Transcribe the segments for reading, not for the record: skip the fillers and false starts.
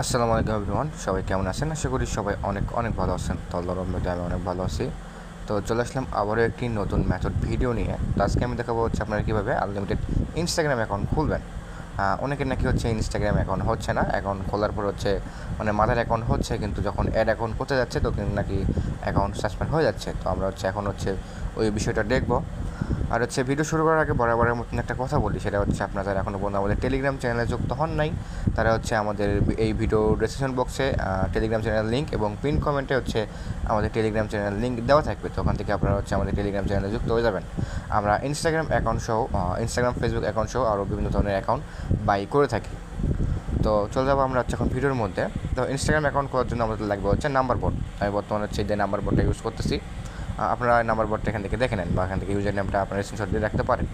আসসালামু আলাইকুম এভরিওয়ান, সবাই কেমন আছেন? আশা করি সবাই অনেক অনেক ভালো আছেন। তো আল্লাহর রহমতে আমি অনেক ভালো আছি। তো চলে আসলাম আবারও একটি নতুন মেথড ভিডিও নিয়ে। তো আজকে আমি দেখাবো হচ্ছে আপনারা কীভাবে আনলিমিটেড ইনস্টাগ্রাম অ্যাকাউন্ট খুলবেন। অনেকের নাকি হচ্ছে ইনস্টাগ্রাম অ্যাকাউন্ট হচ্ছে না, অ্যাকাউন্ট খোলার পর হচ্ছে মানে মাথার অ্যাকাউন্ট হচ্ছে, কিন্তু যখন অ্যাড অ্যাকাউন্ট করতে যাচ্ছে তো কিন্তু নাকি অ্যাকাউন্ট সাসপেন্ড হয়ে যাচ্ছে। তো আমরা হচ্ছে এখন হচ্ছে ওই বিষয়টা দেখবো। আর হচ্ছে ভিডিও শুরু করার আগে বরাবরের মতন একটা কথা বলি, সেটা হচ্ছে আপনারা যারা এখনও পর্যন্ত আমাদের টেলিগ্রাম চ্যানেলে যুক্ত হন নাই, তারা হচ্ছে আমাদের এই ভিডিও ডেসক্রিপশন বক্সে টেলিগ্রাম চ্যানেল লিঙ্ক এবং পিন কমেন্টে হচ্ছে আমাদের টেলিগ্রাম চ্যানেল লিঙ্ক দেওয়া থাকবে। তো ওখান থেকে আপনারা হচ্ছে আমাদের টেলিগ্রাম চ্যানেলে যুক্ত হয়ে যাবেন। আমরা ইনস্টাগ্রাম অ্যাকাউন্ট সহ ইনস্টাগ্রাম ফেসবুক অ্যাকাউন্ট সহ আরও বিভিন্ন ধরনের অ্যাকাউন্ট বাই করে থাকি। তো চলে যাবো আমরা হচ্ছে এখন ভিডিওর মধ্যে। তো ইনস্টাগ্রাম অ্যাকাউন্ট করার জন্য আমাদের লাগবে হচ্ছে নাম্বার বোর্ড। আমি বর্তমানে হচ্ছে যে নাম্বার বোর্ডটা ইউজ করতেছি। আপনারা নাম্বার বোর্ডটা এখান থেকে দেখে নেন বা এখান থেকে ইউজার নেমটা আপনারা স্ক্রিনশট দিয়ে রাখতে পারেন।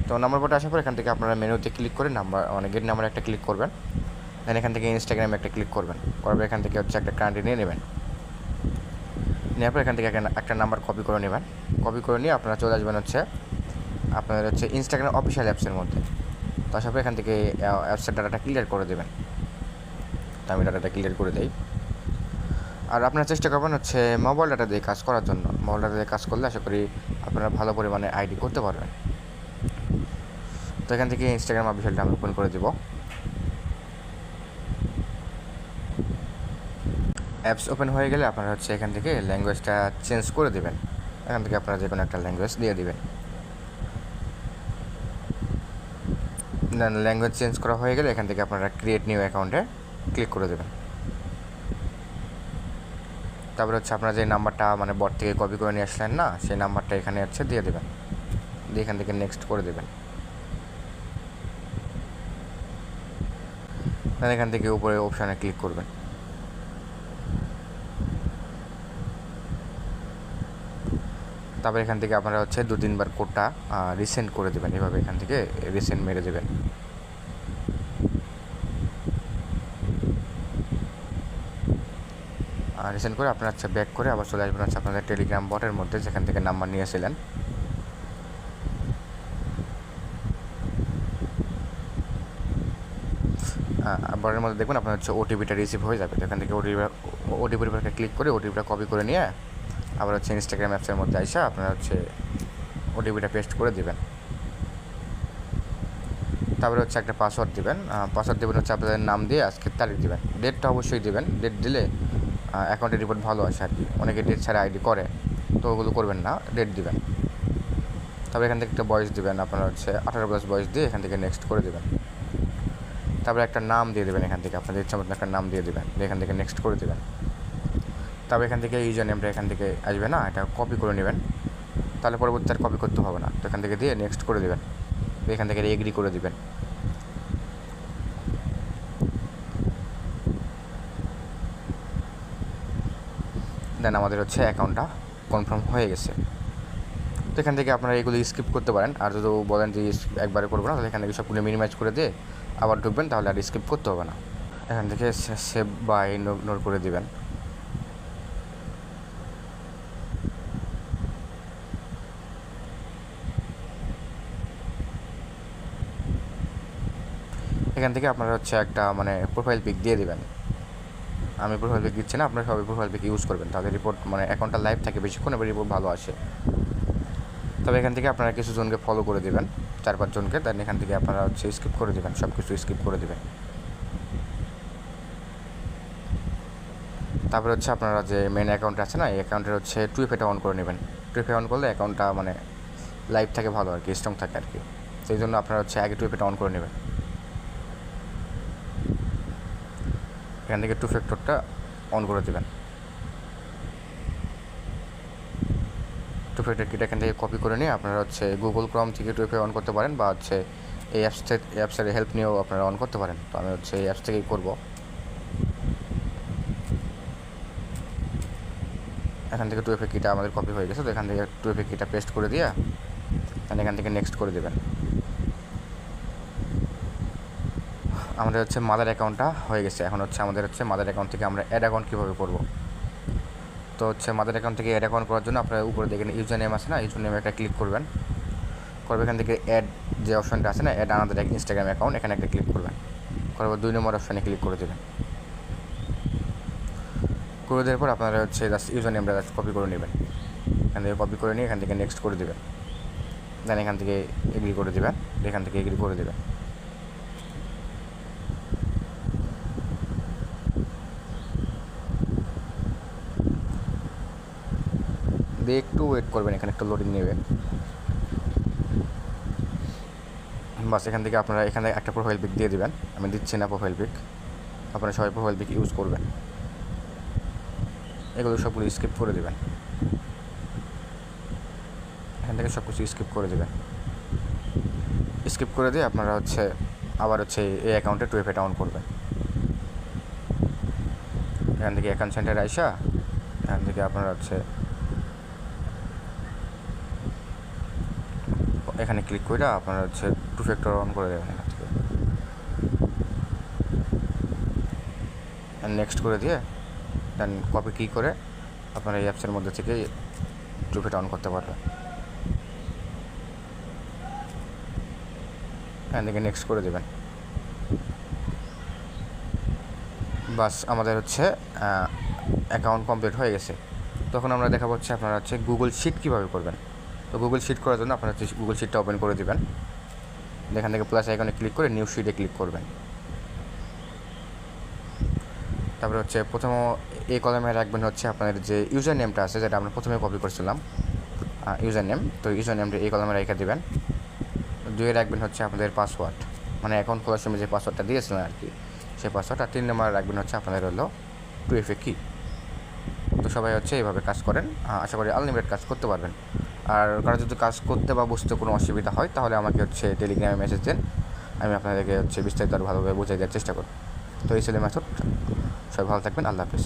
তো নাম্বার বোর্ডে আসার পর এখান থেকে আপনারা মেনুতে ক্লিক করে গেট নাম্বার একটা ক্লিক করবেন। দেন এখান থেকে ইনস্টাগ্রামে একটা ক্লিক করবেন। করার পর এখান থেকে হচ্ছে একটা কান্ট্রি নিয়ে নেবেন। নেওয়ার পর এখান থেকে একটা নাম্বার কপি করে নেবেন। কপি করে নিয়ে আপনারা চলে আসবেন হচ্ছে আপনাদের হচ্ছে ইনস্টাগ্রাম অফিসিয়াল অ্যাপসের মধ্যে। তো আসার পর এখান থেকে অ্যাপসের ডাটাটা ক্লিয়ার করে দেবেন। তো আমি ডাটাটা ক্লিয়ার করে দিই। আর আপনারা চেষ্টা করবেন হচ্ছে মোবাইল ডাটা দিয়ে কাজ করার জন্য। মোবাইল ডাটা দিয়ে কাজ করলে আশা করি আপনারা ভালো পরিমাণে আইডি করতে পারবেন। তো এখান থেকে ইনস্টাগ্রাম অফিসিয়ালটা আমি ওপেন করে দেবো। অ্যাপস ওপেন হয়ে গেলে আপনারা হচ্ছে এখান থেকে ল্যাঙ্গুয়েজটা চেঞ্জ করে দেবেন। এখান থেকে আপনারা যে কোনো একটা ল্যাঙ্গুয়েজ দিয়ে দেবেন। দেন ল্যাঙ্গুয়েজ চেঞ্জ করা হয়ে গেলে এখান থেকে আপনারা ক্রিয়েট নিউ অ্যাকাউন্টে ক্লিক করে দেবেন। তারপরে হচ্ছে আপনারা যে নাম্বারটা মানে বট থেকে কপি করে নিয়ে আসলেন না, সেই নাম্বারটা এখানে হচ্ছে দিয়ে দেবেন। দিয়ে এখান থেকে নেক্সট করে দেবেন। দেন এখান থেকে উপরে অপশানে ক্লিক করবেন। তারপর এখান থেকে আপনারা হচ্ছে 2-3 বার কোডটা রিসেন্ড করে দেবেন। এভাবে এখান থেকে রিসেন্ড মেরে দেবেন। রিসেন্ড করে আপনারা হচ্ছে ব্যাক করে আবার চলে আসবেন হচ্ছে আপনাদের টেলিগ্রাম বটের মধ্যে, যেখান থেকে নাম্বার নিয়েছিলেন। বটের মধ্যে দেখবেন আপনার হচ্ছে ওটিপিটা রিসিভ হয়ে যাবে। তো এখান থেকে ওটিপির উপরে ক্লিক করে ওটিপিটা কপি করে নিয়ে আবার হচ্ছে ইনস্টাগ্রাম অ্যাপসের মধ্যে আইসা আপনারা হচ্ছে ওটিপিটা পেস্ট করে দেবেন। তারপরে হচ্ছে একটা পাসওয়ার্ড দেবেন। পাসওয়ার্ড দেবেন হচ্ছে আপনাদের নাম দিয়ে আজকের তারিখ দেবেন। ডেটটা অবশ্যই দেবেন। ডেট দিলে অ্যাকাউন্টের রিপোর্ট ভালো আসে আর কি। অনেকে ডেট ছাড়া আইডি করে, তো ওগুলো করবেন না, ডেট দিবেন। তারপরে এখান থেকে একটা বয়স দেবেন। আপনারা হচ্ছে 18+ বয়স দিয়ে এখান থেকে নেক্সট করে দেবেন। তারপরে একটা নাম দিয়ে দেবেন। এখান থেকে আপনাদের ইচ্ছা মতন একটা নাম দিয়ে দেবেন, এখান থেকে নেক্সট করে দেবেন। তারপরে এখান থেকে ইউজার নেমটা এখান থেকে আসবে না, এটা কপি করে নেবেন, তাহলে পরবর্তী আর কপি করতে হবে না। তো এখান থেকে দিয়ে নেক্সট করে দেবেন। এখান থেকে এগ্রি করে দেবেন। দেন আমাদের হচ্ছে অ্যাকাউন্টটা কনফার্ম হয়ে গেছে। তো এখান থেকে আপনারা এগুলো স্কিপ করতে পারেন। আর যদি বলেন যে একবারে করবো না, তাহলে এখান থেকে সবগুলো মিনিমাইজ করে দিয়ে আবার ঢুকবেন, তাহলে আর স্কিপ করতে হবে না। এখান থেকে সেভ বা ইগনোর করে দিবেন। এখান থেকে আপনারা হচ্ছে একটা মানে প্রোফাইল পিক দিয়ে দেবেন। আমি প্রোফাইল পিক দিচ্ছি না, আপনারা সবাই প্রোফাইল পিক ইউজ করবেন, তাহলে রিপোর্ট মানে অ্যাকাউন্টটা লাইভ থাকে বেশিক্ষণ এবং রিপোর্ট ভালো আসে। তবে এখান থেকে আপনারা কিছু জনকে ফলো করে দেবেন, 4-5 জনকে। দেন এখান থেকে আপনারা হচ্ছে স্কিপ করে দেবেন, সব কিছু স্কিপ করে দেবেন। তারপরে হচ্ছে আপনারা যে মেন অ্যাকাউন্ট আছে না, এই অ্যাকাউন্টের হচ্ছে 2FA অন করে নেবেন। 2FA অন করলে অ্যাকাউন্টটা মানে লাইভ থাকে, ভালো আর কি, স্ট্রং থাকে আর কি। সেই জন্য আপনারা হচ্ছে আগে 2FA অন করে নেবেন। এখান থেকে 2 ফ্যাক্টরটা অন করে দেবেন। 2 ফ্যাক্টর কিটা এখান থেকে কপি করে নিয়ে আপনারা হচ্ছে গুগল ক্রোম থেকে 2FA অন করতে পারেন, বা হচ্ছে এই অ্যাপসের হেল্প নিয়েও আপনারা অন করতে পারেন। তো আমি হচ্ছে এই অ্যাপস থেকেই করবো। এখান থেকে 2FA কিটা আমাদের কপি হয়ে গেছে। তো এখান থেকে 2FA কিটা পেস্ট করে দিয়ে এখান থেকে নেক্সট করে দেবেন। আমাদের হচ্ছে মাদার অ্যাকাউন্টটা হয়ে গেছে। এখন হচ্ছে আমাদের হচ্ছে মাদার অ্যাকাউন্ট থেকে আমরা অ্যাড অ্যাকাউন্ট কীভাবে করবো। তো হচ্ছে মাদার অ্যাকাউন্ট থেকে অ্যাড অ্যাকাউন্ট করার জন্য আপনারা উপরে দেখেন ইউজার নেম আছে না, ইউজার নেমে একটা ক্লিক করবেন। এখান থেকে অ্যাড যে অপশনটা আছে না, অ্যাড আনাদার ইনস্টাগ্রাম অ্যাকাউন্ট, এখানে একটা ক্লিক করবেন। করার পর 2 নম্বর অপশানে ক্লিক করে দেবেন। করে দেওয়ার পর আপনারা হচ্ছে জাস্ট ইউজার নেমটা জাস্ট কপি করে নেবেন। এখান থেকে কপি করে নিয়ে এখান থেকে নেক্সট করে দেবেন, দেন এখান থেকে এগ্রি করে দেবেন, এখান থেকে এগ্রি করে দেবেন। দিয়ে একটু ওয়েট করবেন, এখানে একটু লোডিং নেবে। বাস এখান থেকে আপনারা এখানে একটা প্রোফাইল পিক দিয়ে দেবেন। আমি দিচ্ছি না প্রোফাইল পিক, আপনারা সবাই প্রোফাইল পিক ইউজ করবেন। এগুলো সবগুলো স্কিপ করে দেবেন, এখান থেকে সব কিছু স্কিপ করে দেবেন। স্কিপ করে দিয়ে আপনারা হচ্ছে আবার হচ্ছে এই অ্যাকাউন্টে 2FA অন করবেন। এখান থেকে অ্যাকাউন্ট সেন্টারে আইসা এখান থেকে আপনারা হচ্ছে এখানে ক্লিক করে আপনারা হচ্ছে 2 ফ্যাক্টর অন করে দেবেন। এখান থেকে নেক্সট করে দিয়ে দেন কপি কি করে আপনারা এই অ্যাপসের মধ্যে থেকে 2FA অন করতে পারবেন। এখান থেকে নেক্সট করে দেবেন। বাস আমাদের হচ্ছে অ্যাকাউন্ট কমপ্লিট হয়ে গেছে। তখন আমরা দেখা হচ্ছে আপনারা হচ্ছে গুগল শিট কীভাবে করবেন। তো গুগল শিট করার জন্য আপনারা হচ্ছে গুগল শিটটা ওপেন করে দেবেন। এখান থেকে প্লাস আইকনে ক্লিক করে নিউ শিটে ক্লিক করবেন। তারপরে হচ্ছে প্রথম এই কলামে রাখবেন হচ্ছে আপনাদের যে ইউজার নেমটা আছে, যেটা আমরা প্রথমে কপি করছিলাম ইউজার নেম। তো ইউজার নেমটা এই কলামে রেখে দেবেন। 2 রাখবেন হচ্ছে আপনাদের পাসওয়ার্ড, মানে অ্যাকাউন্ট খোলার সময় যে পাসওয়ার্ডটা দিয়েছিলেন আর কি, সেই পাসওয়ার্ড। আর 3 নম্বর রাখবেন হচ্ছে আপনাদের হলো 2FA কি। তো সবাই হচ্ছে এইভাবে কাজ করেন, আশা করি আনলিমিটেড কাজ করতে পারবেন। আর কারো যদি কাজ করতে বা বুঝতে কোনো অসুবিধা হয় তাহলে আমাকে হচ্ছে টেলিগ্রামে মেসেজ দেন, আমি আপনাদেরকে হচ্ছে বিস্তারিত আরও ভালোভাবে বুঝিয়ে দেওয়ার চেষ্টা করব। তো এই ছিল মেথড। সবাই ভালো থাকবেন, আল্লাহ হাফেজ।